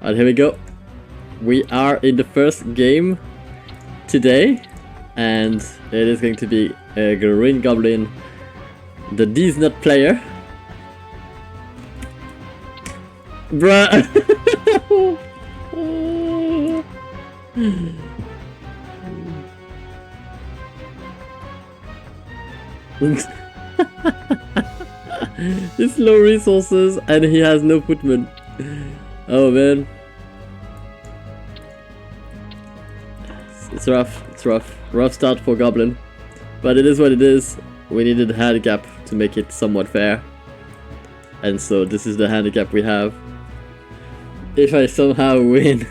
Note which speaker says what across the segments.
Speaker 1: Alright, here we go. We are in the first game today, and it is going to be a Green Goblin, the D's Nut player. Bruh! It's low resources and he has no footman. Oh man. It's rough, it's rough. Rough start for Goblin. But it is what it is. We needed a handicap to make it somewhat fair. And so this is the handicap we have. If I somehow win,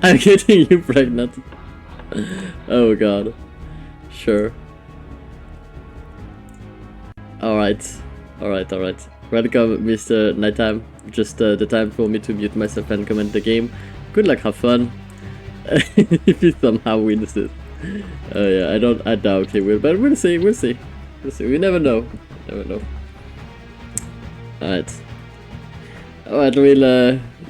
Speaker 1: I'm getting you pregnant. Oh god. Sure. Alright. Alright. Welcome, Mr. Nighttime. Just the time for me to mute myself and comment the game. Good luck, have fun. If he somehow wins this. Oh yeah, I doubt he will, but we'll see. We never know. Alright.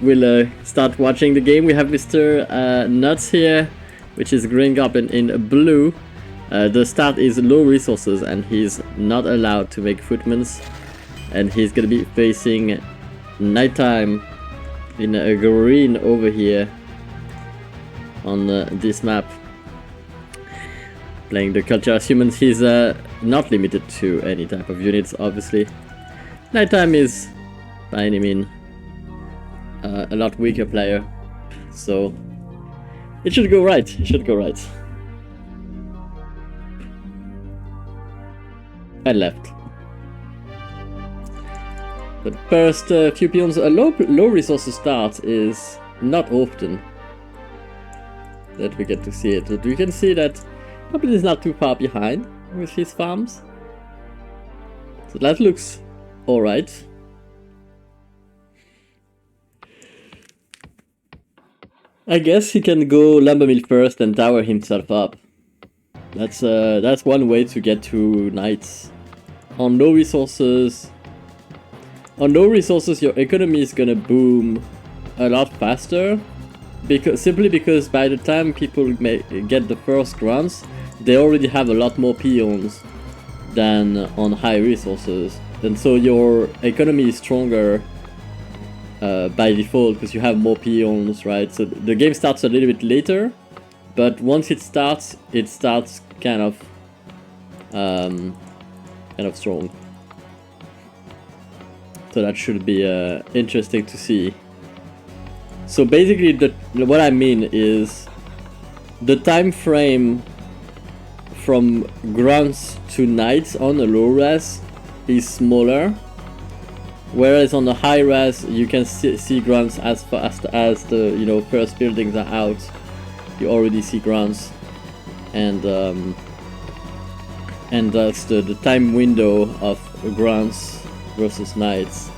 Speaker 1: We'll start watching the game. We have Mr. Nuts here, which is Green Goblin in blue. The start is low resources and he's not allowed to make footmans, and he's gonna be facing Nighttime in a green over here on this map, playing the culture as humans. He's not limited to any type of units, obviously. Nighttime is by any means a lot weaker player, so it should go right. I left. But first few peons, a low resources start is not often that we get to see it. But we can see that Goblin is not too far behind with his farms. So that looks alright. I guess he can go lumber mill first and tower himself up. That's one way to get to knights. On low resources, your economy is gonna boom a lot faster, simply because by the time people get the first grants, they already have a lot more peons than on high resources, and so your economy is stronger by default because you have more peons, right? So the game starts a little bit later, but once it starts kind of strong. So that should be interesting to see. So basically, what I mean is the time frame from grunts to knights on a low res is smaller, whereas on the high res you can see grunts as fast as the first buildings are out. You already see grunts, and thus the time window of grunts versus knights,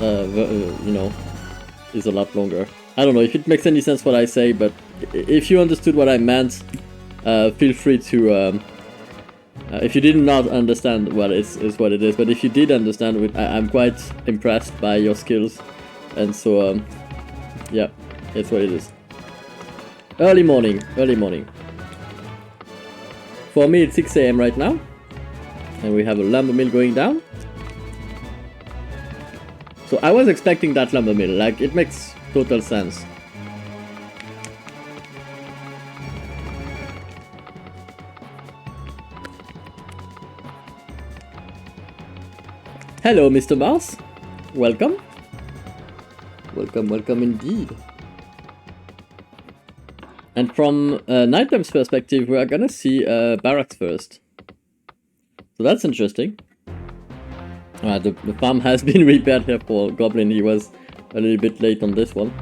Speaker 1: is a lot longer. I don't know if it makes any sense what I say, but if you understood what I meant, feel free to. If you did not understand, well, it's what it is. But if you did understand, I'm quite impressed by your skills, and so yeah, it's what it is. Early morning. For me, it's 6 AM right now. And we have a lumber mill going down. So I was expecting that lumber mill, like it makes total sense. Hello, Mr. Mars. Welcome. Welcome indeed. And from Nighttime's perspective, we are gonna see barracks first. So that's interesting. The farm has been repaired here for Goblin. He was a little bit late on this one.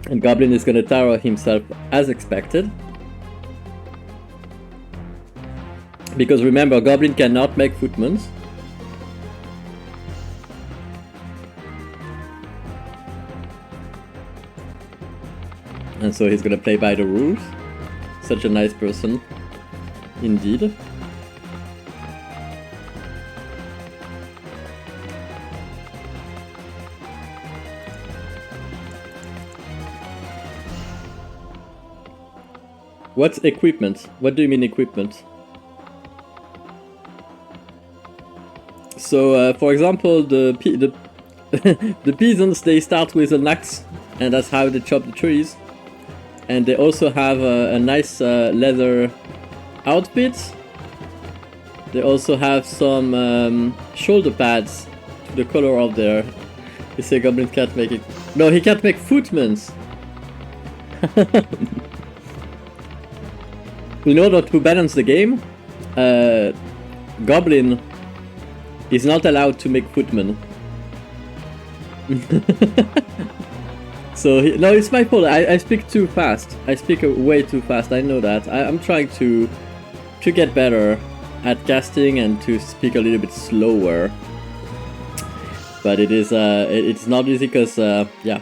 Speaker 1: And Goblin is gonna tower himself as expected. Because remember, Goblin cannot make footmans. And so he's gonna play by the rules. Such a nice person, indeed. What's equipment? What do you mean equipment? So, for example, the the peasants, they start with an axe, and that's how they chop the trees. And they also have a nice leather outfit. They also have some shoulder pads to the color of their... You say Goblin can't make it... No, he can't make footmans! In order to balance the game, Goblin is not allowed to make footmen. So, no, it's my fault. I speak too fast. I speak way too fast. I know that. I'm trying to get better at casting and to speak a little bit slower. But it is it's not easy because yeah,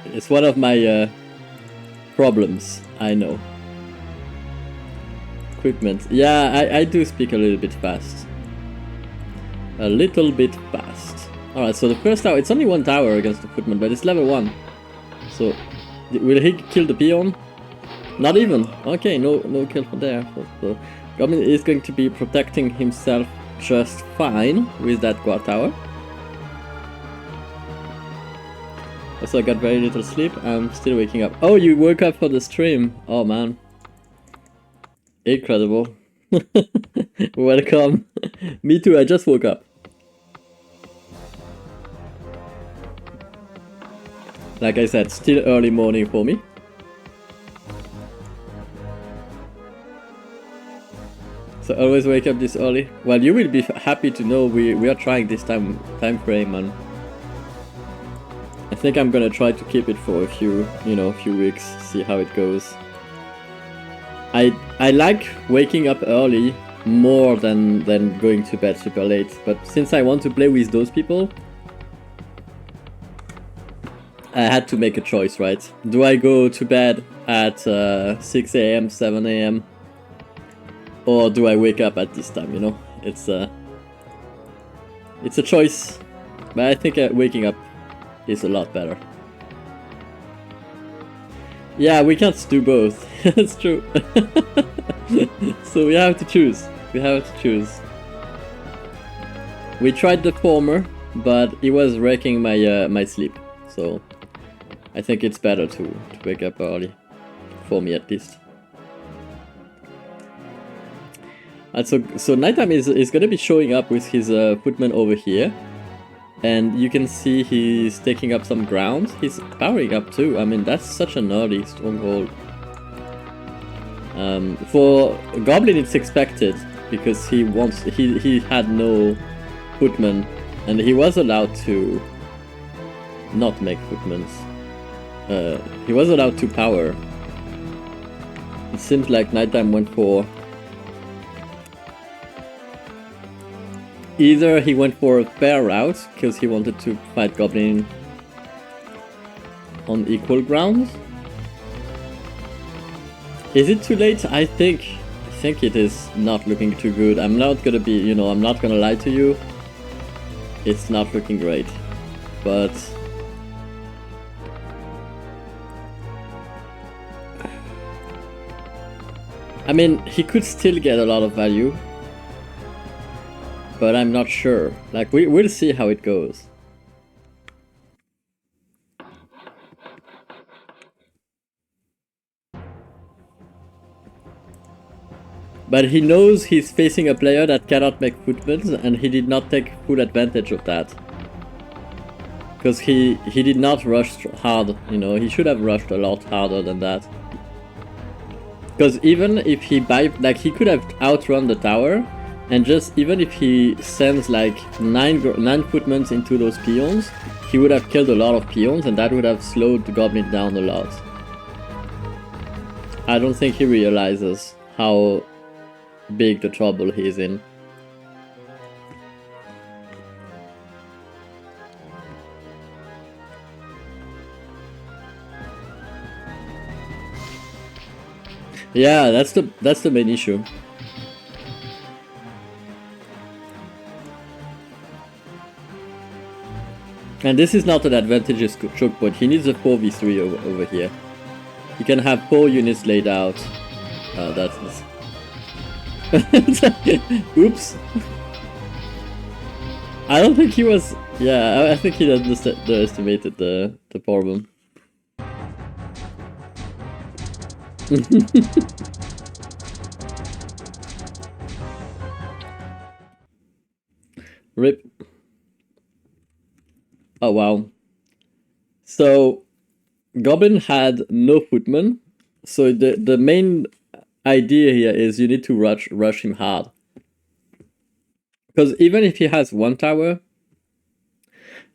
Speaker 1: it's one of my problems. I know. Equipment. Yeah, I do speak a little bit fast. A little bit fast. Alright, so the first tower, it's only one tower against the footman, but it's level 1. So, will he kill the peon? Not even. Okay, no kill from there. So, Goblin is going to be protecting himself just fine with that guard tower. Also, I got very little sleep. I'm still waking up. Oh, you woke up for the stream. Oh man. Incredible. Welcome. Me too, I just woke up. Like I said, still early morning for me. So always wake up this early. Well, you will be happy to know we are trying this time frame, and I think I'm gonna try to keep it for a few weeks, see how it goes. I like waking up early more than going to bed super late, but since I want to play with those people, I had to make a choice, right? Do I go to bed at 6 AM, 7 AM? Or do I wake up at this time, you know? It's a choice, but I think waking up is a lot better. Yeah, we can't do both. That's true. So we have to choose. We tried the former, but it was wrecking my my sleep. So I think it's better to wake up early, for me at least. And so nighttime is gonna be showing up with his footman over here, and you can see he's taking up some ground. He's powering up too. I mean, that's such an early stronghold. For Goblin, it's expected because he had no footman, and he was allowed to not make footmans. He was allowed to power. It seems like nighttime went for... Either he went for a fair route, because he wanted to fight Goblin on equal ground. Is it too late? I think it is not looking too good. I'm not gonna be, I'm not gonna lie to you. It's not looking great. But... I mean, he could still get a lot of value. But I'm not sure. Like, we'll see how it goes. But he knows he's facing a player that cannot make footmans, and he did not take full advantage of that. Because he did not rush hard, he should have rushed a lot harder than that. Because even if he he could have outrun the tower, and just even if he sends like 9 footmans into those peons, he would have killed a lot of peons, and that would have slowed the Goblin down a lot. I don't think he realizes how big the trouble he's in. Yeah, that's the main issue. And this is not an advantageous choke point. He needs a 4v3 over here. He can have 4 units laid out That's... Oops. I don't think he was... Yeah, I think he underestimated the problem. Rip. Oh wow. So Goblin had no footman. So the main idea here is you need to rush him hard. Because even if he has one tower,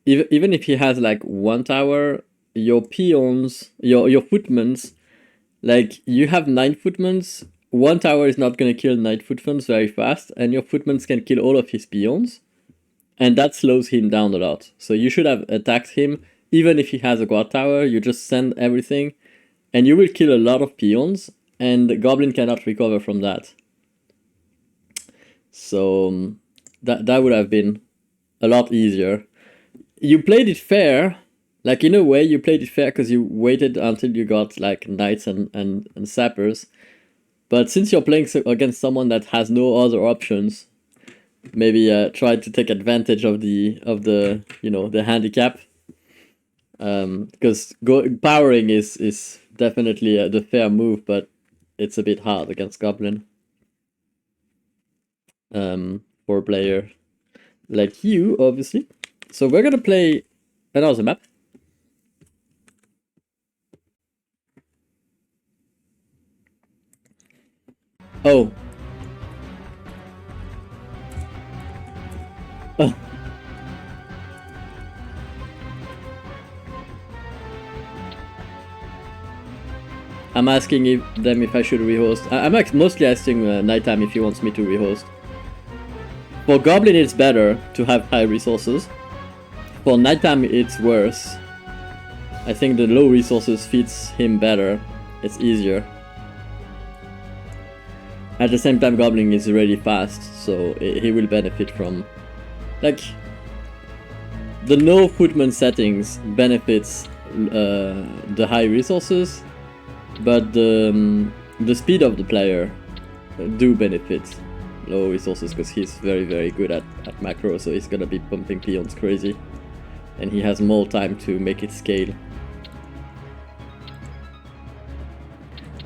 Speaker 1: even if he has like one tower, your peons, your footmans, like you have 9 footmans, one tower is not gonna kill 9 footmans very fast, and your footmans can kill all of his peons, and that slows him down a lot. So you should have attacked him, even if he has a guard tower, you just send everything, and you will kill a lot of peons, and the Goblin cannot recover from that. So that would have been a lot easier. You played it fair, like in a way you played it fair because you waited until you got like knights and sappers. But since you're playing against someone that has no other options, maybe try to take advantage of the you know, the handicap. Because powering is definitely the fair move, but it's a bit hard against Goblin. For a player like you, obviously. So we're gonna play another map. Oh. I'm asking them if I should rehost. I'm mostly asking Nighttime if he wants me to rehost. For Goblin it's better to have high resources. For Nighttime it's worse. I think the low resources fits him better. It's easier. At the same time Goblin is really fast, so he will benefit from... Like... The no footman settings benefits the high resources, but the speed of the player do benefit low resources because he's very good at macro, so he's gonna be pumping peons crazy, and he has more time to make it scale.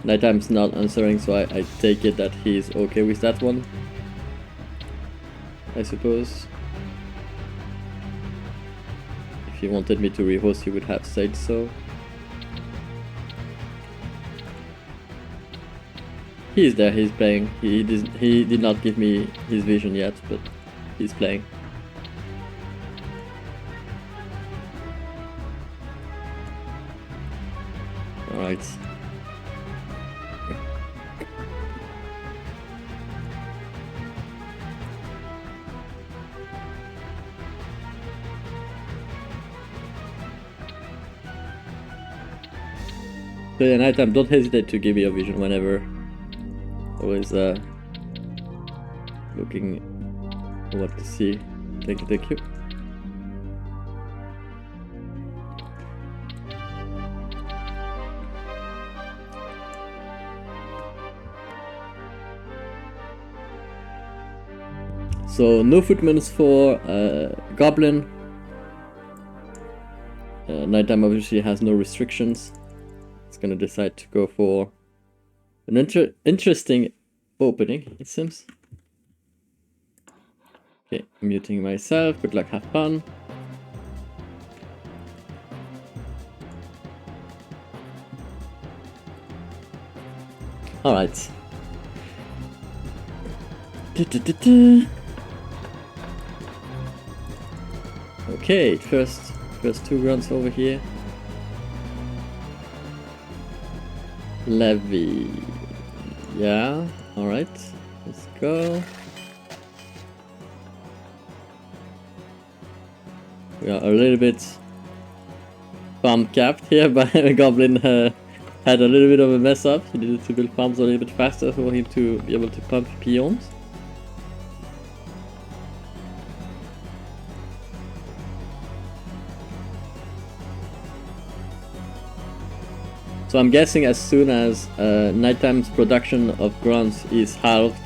Speaker 1: Nighttime's not answering, so I take it that he's okay with that one, I suppose. If he wanted me to rehost, he would have said so. He's there, he's playing. He did not give me his vision yet, but he's playing. Alright. So yeah, Nighttime, don't hesitate to give me your vision whenever. Always looking what to see. Thank you. So no footmans for Goblin. Nighttime obviously has no restrictions. It's gonna decide to go for an interesting opening, it seems. Okay, muting myself. Good luck, have fun. Alright. Okay, first 2 runs over here. Levy. Yeah, alright. Let's go. We are a little bit farm capped here, but Goblin had a little bit of a mess up. He needed to build farms a little bit faster for him to be able to pump peons. So I'm guessing as soon as nighttime's production of grunts is halved,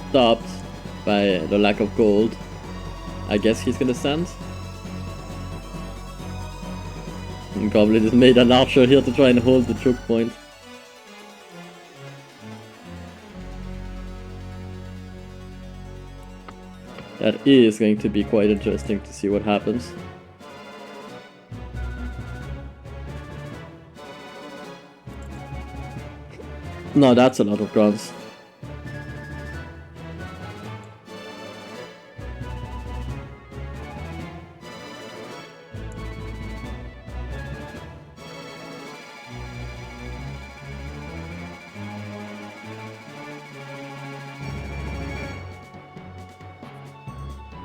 Speaker 1: stopped by the lack of gold, I guess he's gonna stand. And Goblin has made an archer here to try and hold the choke point. That is going to be quite interesting to see what happens. No, that's a lot of grunts.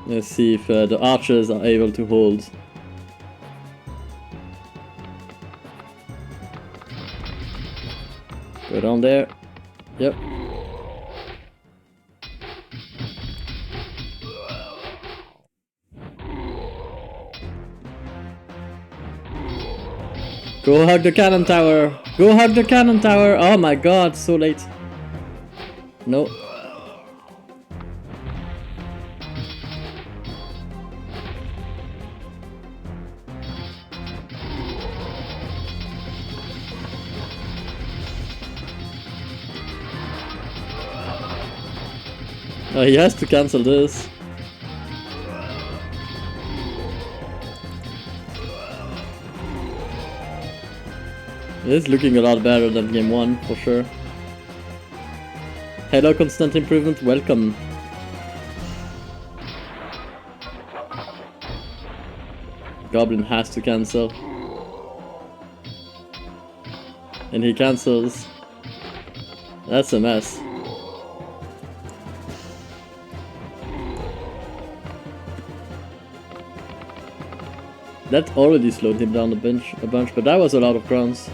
Speaker 1: Let's see if the archers are able to hold. Go down there. Yep. Go hug the cannon tower! Go hug the cannon tower! Oh my god, so late. No. Oh, he has to cancel this. It's looking a lot better than game 1, for sure. Hello, Constant Improvement, welcome. Goblin has to cancel. And he cancels. That's a mess. That already slowed him down a bunch, but that was a lot of grunts.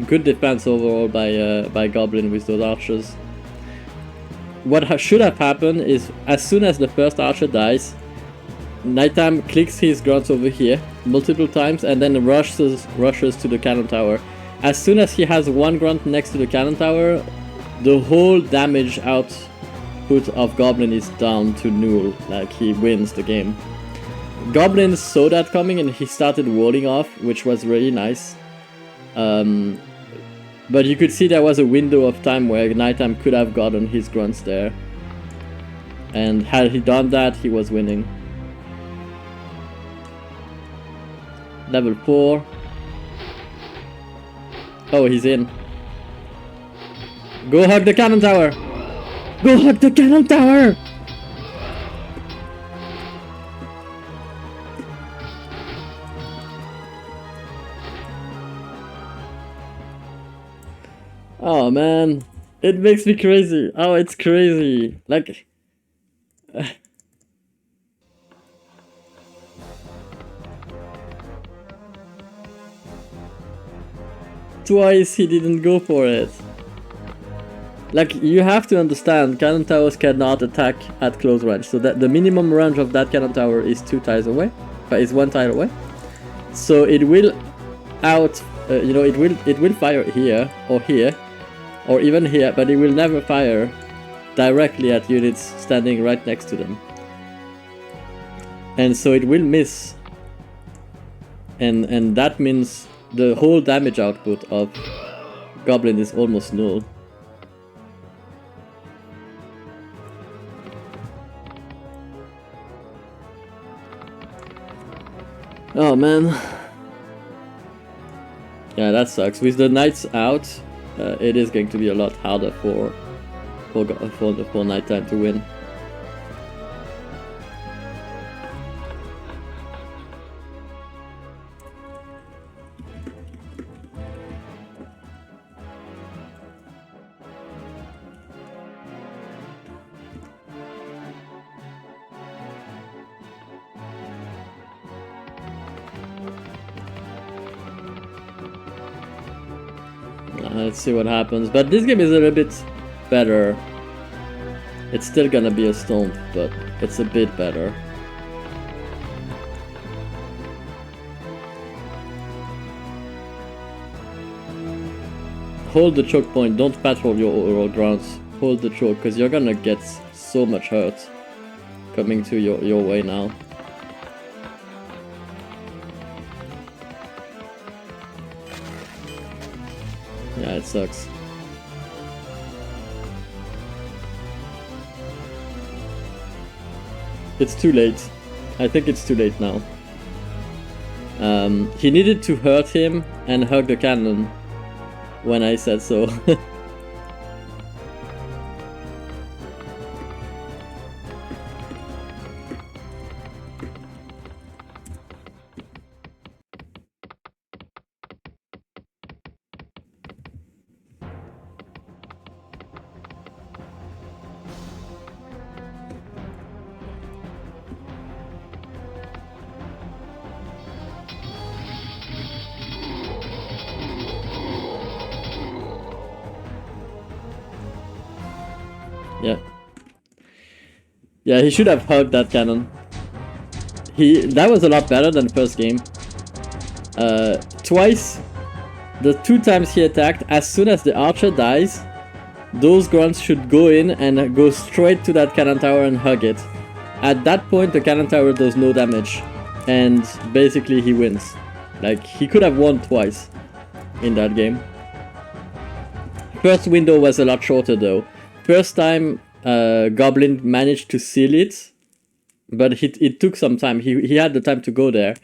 Speaker 1: Good defense overall by Goblin with those archers. What should have happened is, as soon as the first archer dies, Nighttime clicks his grunts over here multiple times and then rushes to the cannon tower. As soon as he has one grunt next to the cannon tower, the whole damage output of Goblin is down to null, like he wins the game. Goblin saw that coming and he started walling off, which was really nice. But you could see there was a window of time where Nighttime could have gotten his grunts there. And had he done that, he was winning. Level 4. Oh, he's in. Go hug the cannon tower! Go hug the cannon tower! Oh man, it makes me crazy. Oh, it's crazy. Like... Twice he didn't go for it. Like, you have to understand, cannon towers cannot attack at close range, so that the minimum range of that cannon tower is 2 tiles away, is 1 tile away. So it will it will fire here, or even here, but it will never fire directly at units standing right next to them. And so it will miss. And that means the whole damage output of Goblin is almost null. Oh man. Yeah, that sucks. With the knights out, it is going to be a lot harder for Nighttime to win. Let's see what happens, but this game is a little bit better It's still gonna be a stomp, but it's a bit better. Hold the choke point, don't patrol your grounds. Hold the choke, because you're gonna get so much hurt coming to your way now. Yeah, it sucks. It's too late. I think it's too late now. He needed to hurt him and hug the cannon when I said so. Yeah. Yeah, he should have hugged that cannon. That was a lot better than the first game. Twice, the 2 times he attacked, as soon as the archer dies, those grunts should go in and go straight to that cannon tower and hug it. At that point, the cannon tower does no damage, and basically he wins. Like, he could have won twice in that game. First window was a lot shorter though. First time, Goblin managed to seal it, but it took some time. He had the time to go there.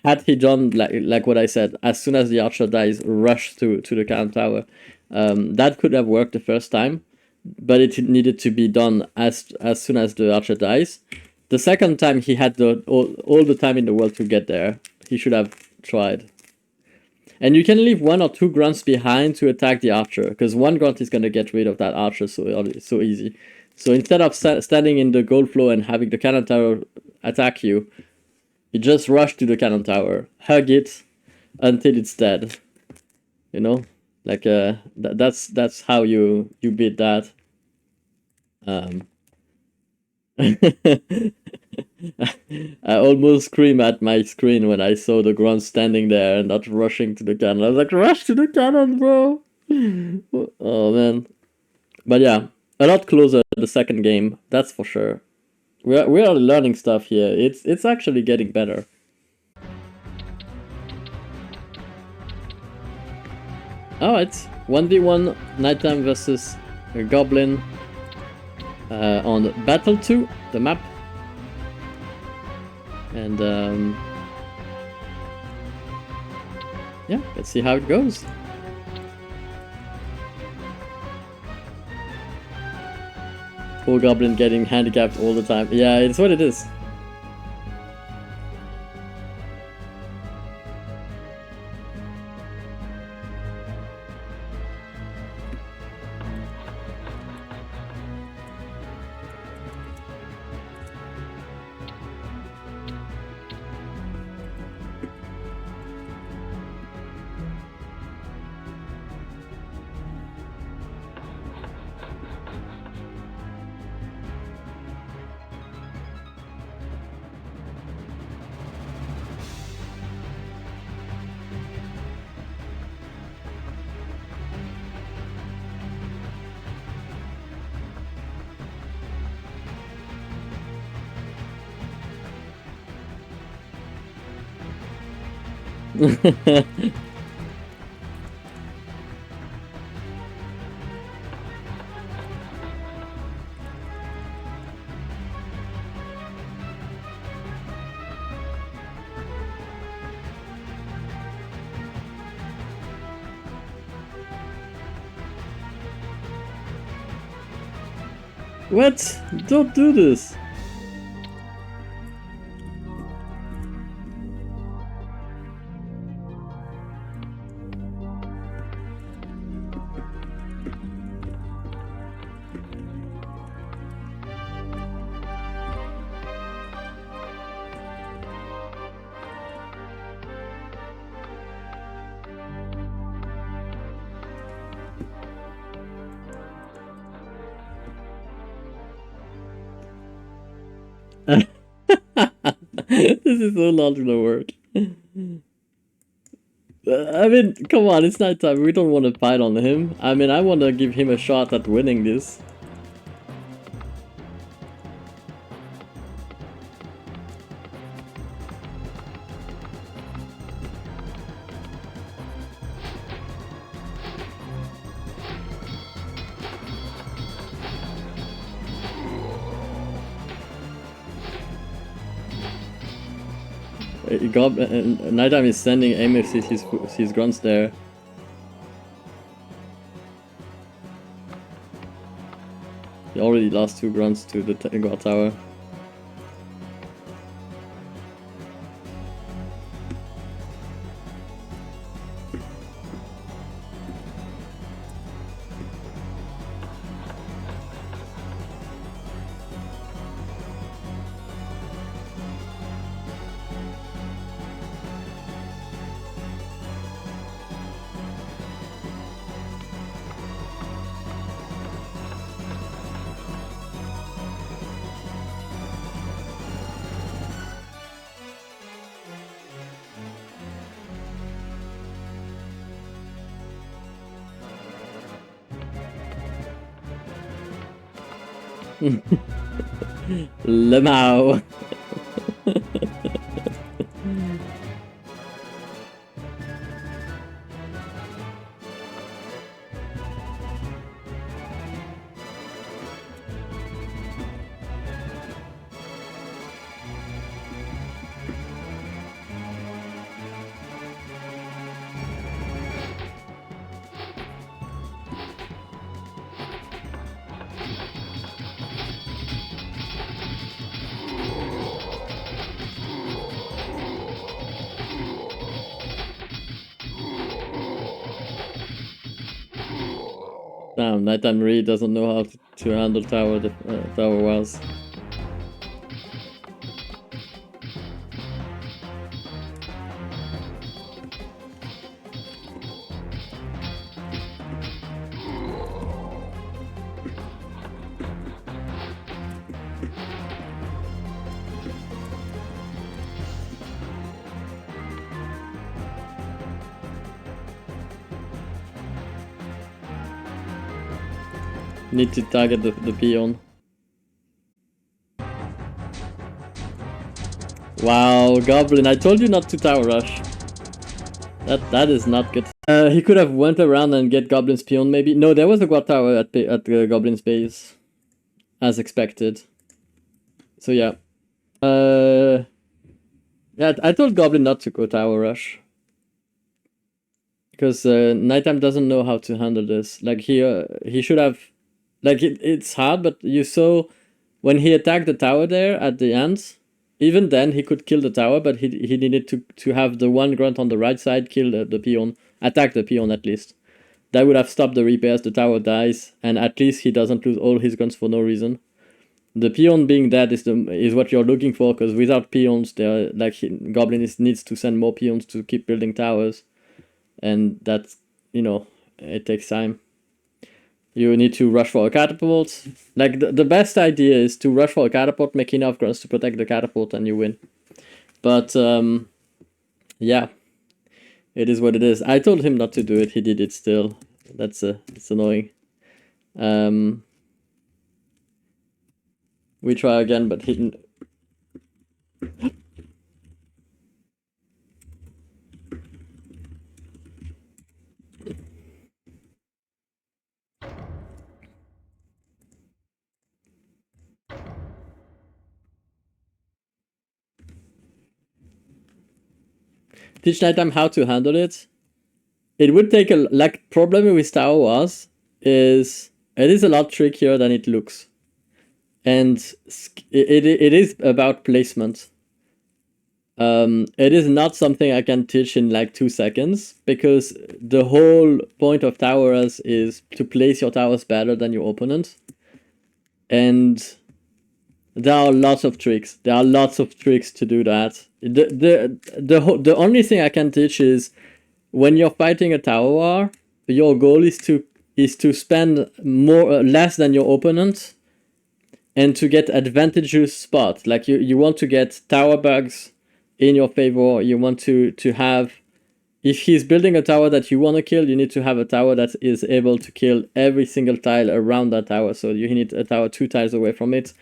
Speaker 1: Had he done like what I said, as soon as the archer dies, rush to the cannon tower, that could have worked the first time, but it needed to be done as soon as the archer dies. The second time he had all the time in the world to get there. He should have tried. And you can leave 1 or 2 grunts behind to attack the archer, because 1 grunt is going to get rid of that archer so easy. So instead of standing in the gold flow and having the cannon tower attack you, you just rush to the cannon tower, hug it until it's dead. You know, like that's how you beat that. I almost screamed at my screen when I saw the grunt standing there and not rushing to the cannon. I was like, rush to the cannon, bro! Oh man. But yeah, a lot closer the second game, that's for sure. We are learning stuff here. It's actually getting better. Alright, 1v1 nighttime versus a goblin on Battle 2, the map. And yeah, let's see how it goes. Poor Goblin getting handicapped all the time. Yeah, it's what it is. What? Don't do this. is so not gonna work. I mean, come on, it's nighttime. We don't want to fight on him. I mean, I want to give him a shot at winning this. Nighttime is sending aim if his grunts there. He already lost 2 grunts to the guard tower. Lemao. Damn, Nighttime really doesn't know how to handle tower walls. Need to target the peon. Wow, Goblin, I told you not to tower rush. That is not good. He could have went around and get Goblin's peon maybe. No, there was a guard tower at the Goblin's base. As expected. So yeah. Yeah, I told Goblin not to go tower rush. Because Nighttime doesn't know how to handle this. Like he should have... Like, it's hard, but you saw when he attacked the tower there at the end, even then he could kill the tower, but he needed to have the one grunt on the right side kill the peon, attack the peon at least. That would have stopped the repairs, the tower dies, and at least he doesn't lose all his grunts for no reason. The peon being dead is what you're looking for, because without peons, Goblin needs to send more peons to keep building towers, and that's, you know, it takes time. You need to rush for a catapult. Like, the best idea is to rush for a catapult, make enough grunts to protect the catapult, and you win. But, yeah. It is what it is. I told him not to do it, he did it still. It's annoying. We try again, but he didn't... Teach Nighttime how to handle it. It would take problem with Tower Wars is it is a lot trickier than it looks. And it is about placement. It is not something I can teach in like 2 seconds, because the whole point of towers is to place your towers better than your opponent. And there are lots of tricks. There are lots of tricks to do that. The only thing I can teach is when you're fighting a tower war, your goal is to spend less than your opponent, and to get advantageous spots. Like you want to get tower bugs in your favor. You want to have, if he's building a tower that you want to kill, you need to have a tower that is able to kill every single tile around that tower. So you need a tower 2 tiles away from it,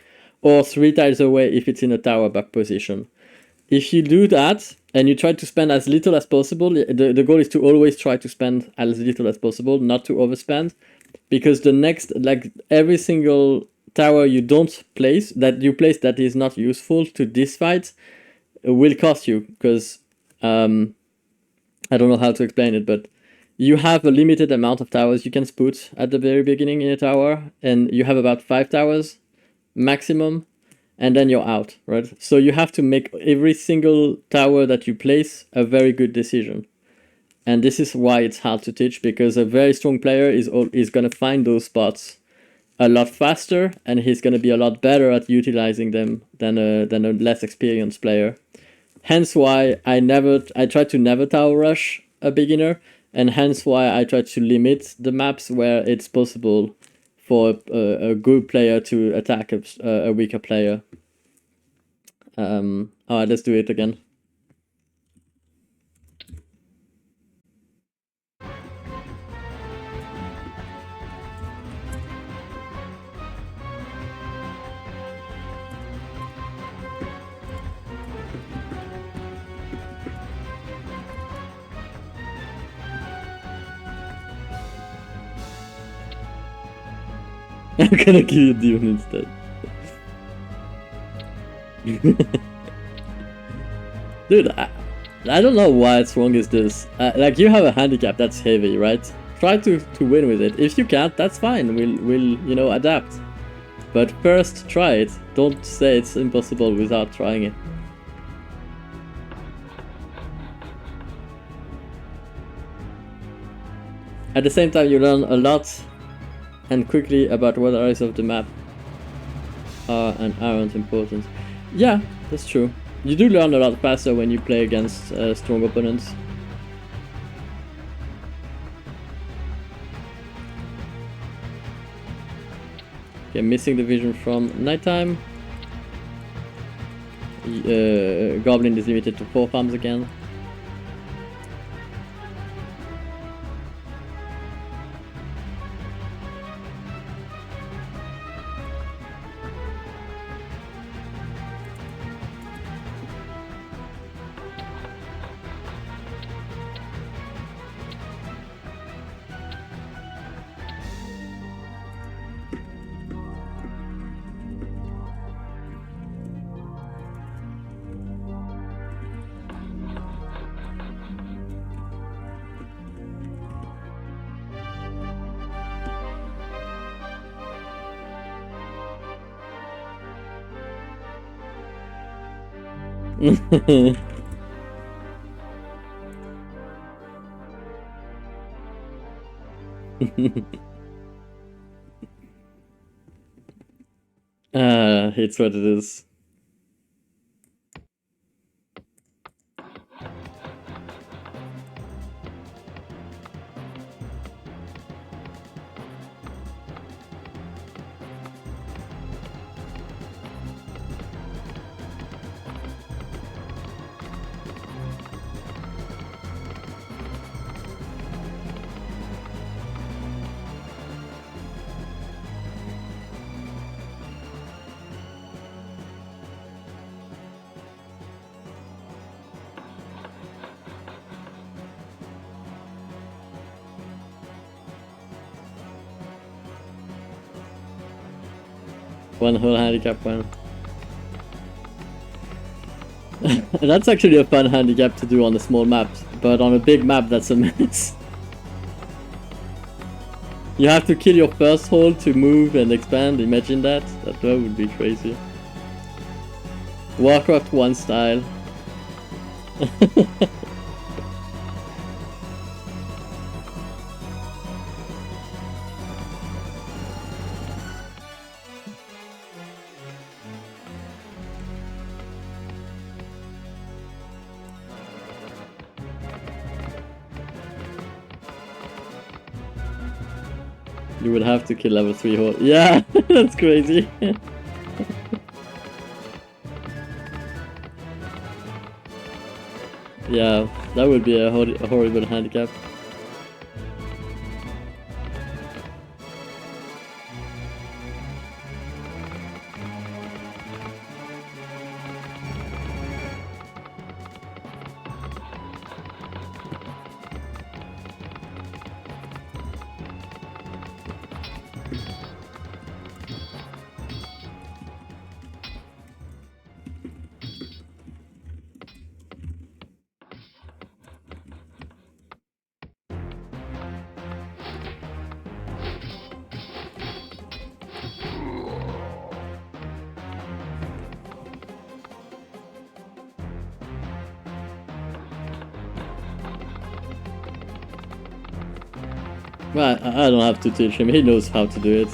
Speaker 1: or 3 tiles away if it's in a tower back position. If you do that, and you try to spend as little as possible, the goal is to always try to spend as little as possible, not to overspend, because the next, like every single tower you don't place, that you place that is not useful to this fight, will cost you, because I don't know how to explain it, but you have a limited amount of towers you can put at the very beginning in a tower, and you have about 5 towers maximum, and then you're out, right? So you have to make every single tower that you place a very good decision. And this is why it's hard to teach, because a very strong player is going to find those spots a lot faster, and he's going to be a lot better at utilizing them than a less experienced player. Hence why I try to never tower rush a beginner, and hence why I try to limit the maps where it's possible for a good player to attack a weaker player. Alright, let's do it again. I'm gonna kill you demon instead. Dude, I don't know why it's wrong is this. Like, you have a handicap that's heavy, right? Try to win with it. If you can't, that's fine. We'll adapt. But first, try it. Don't say it's impossible without trying it. At the same time, you learn a lot and quickly about what areas of the map are and aren't important. Yeah, that's true. You do learn a lot faster when you play against strong opponents. Okay, missing the vision from nighttime. Goblin is limited to 4 farms again. It's what it is. One whole handicap one. That's actually a fun handicap to do on a small map, but on a big map that's a mess. You have to kill your first hole to move and expand, imagine that? That would be crazy. Warcraft 1 style. You would have to kill level 3 hole. Yeah, that's crazy. Yeah, that would be a horrible handicap. Well, I don't have to teach him, he knows how to do it.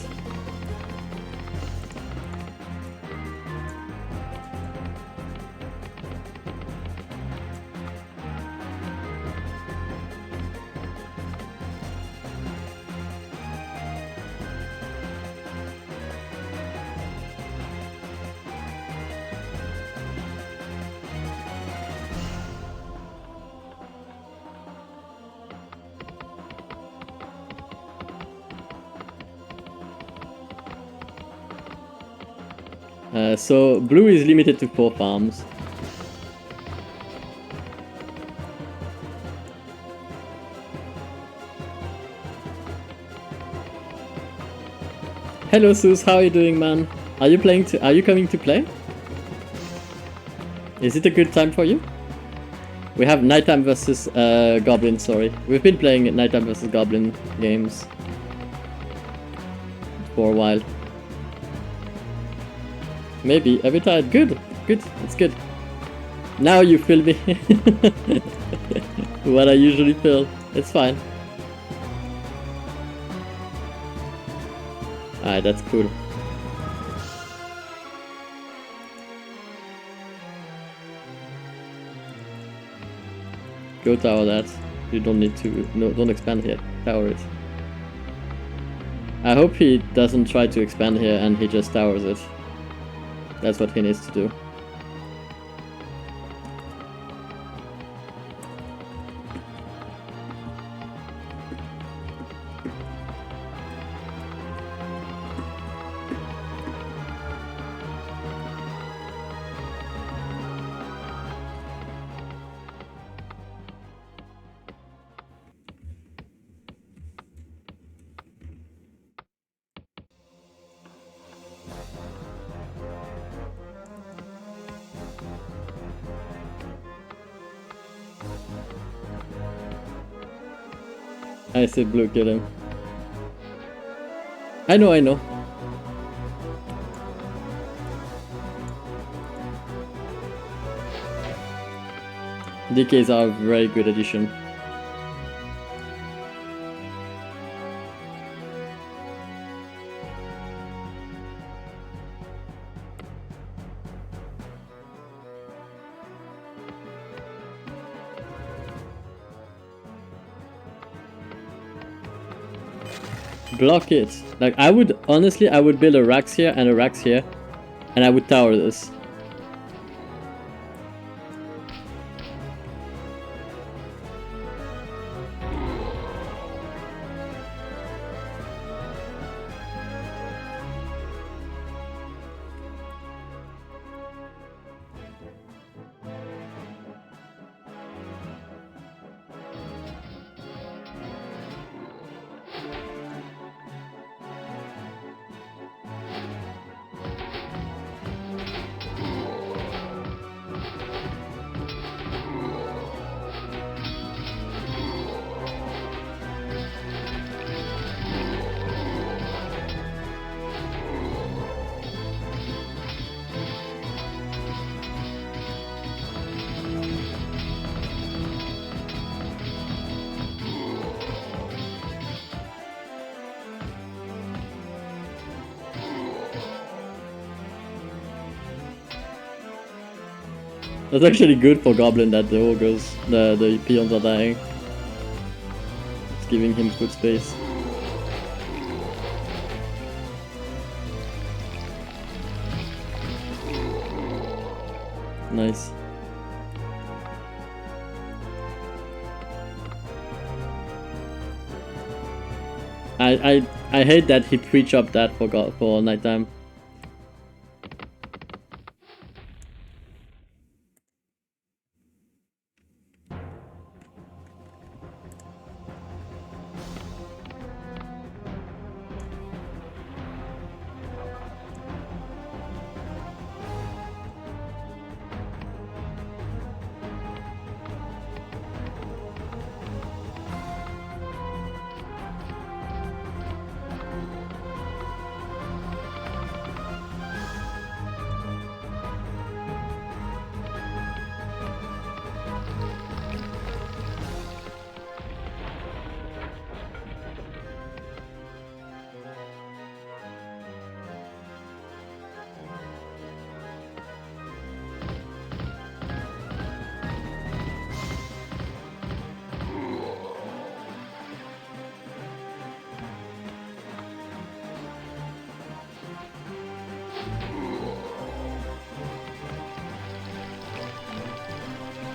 Speaker 1: So blue is limited to 4 farms. Hello Sus, how are you doing, man? Are you coming to play? Is it a good time for you? We have Nighttime versus Goblin, sorry. We've been playing Nighttime versus Goblin games for a while. Maybe every time. Good, it's good. Now you feel me. What I usually feel. It's fine. Alright, that's cool. Go tower that. You don't need to. No, don't expand here. Tower it. I hope he doesn't try to expand here and he just towers it. That's what he needs to do. I said blue, kill him. I know. DKs are a very good addition. Block it. Like, I would build a Rax here and a Rax here, and I would tower this. That's actually good for Goblin that the ogres, the peons are dying. It's giving him foot space. Nice. I hate that he pre-chopped that for nighttime.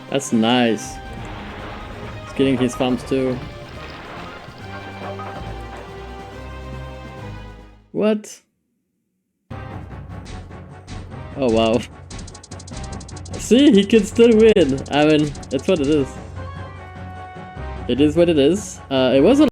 Speaker 1: That's nice. He's getting his farms too. What? Oh wow. See, he can still win. I mean, that's what it is. It is what it is. It wasn't